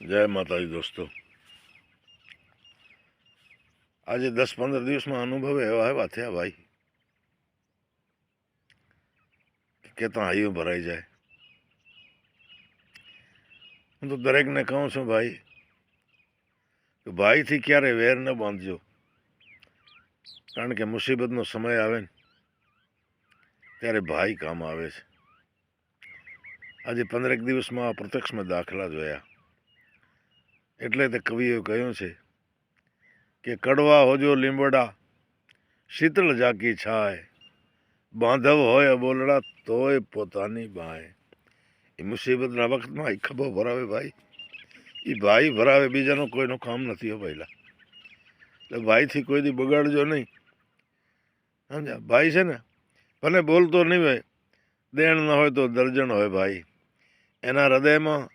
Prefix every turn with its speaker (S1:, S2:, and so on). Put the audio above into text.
S1: જય માતાજી દોસ્તો, આજે 10-15 દિવસમાં અનુભવ એવા આવ્યા થયા ભાઈ કે ત્યાં હૈયું ભરાઈ જાય. હું તો દરેકને કહું છું ભાઈ કે ભાઈથી ક્યારે વેર ન બાંધજો, કારણ કે મુસીબતનો સમય આવે ને ત્યારે ભાઈ કામ આવે છે. આજે 15 દિવસમાં પ્રત્યક્ષમાં દાખલા જોયા. એટલે તે કવિએ કહ્યું છે કે કડવા હોજો લીંબડા શીતળ જાકી છાય, બાંધવ હોય બોલડા તોય પોતાની બાય. એ મુસીબતના વખતમાં એ ખભો ભરાવે ભાઈ, એ ભાઈ ભરાવે, બીજાનું કોઈનું કામ નથી હો પહેલાં. એટલે ભાઈથી કોઈ દી બગાડજો નહીં, સમજ્યા? ભાઈ છે ને ભલે બોલતો નહીં હોય, દેણ ન હોય તો દર્જન હોય ભાઈ. એના હૃદયમાં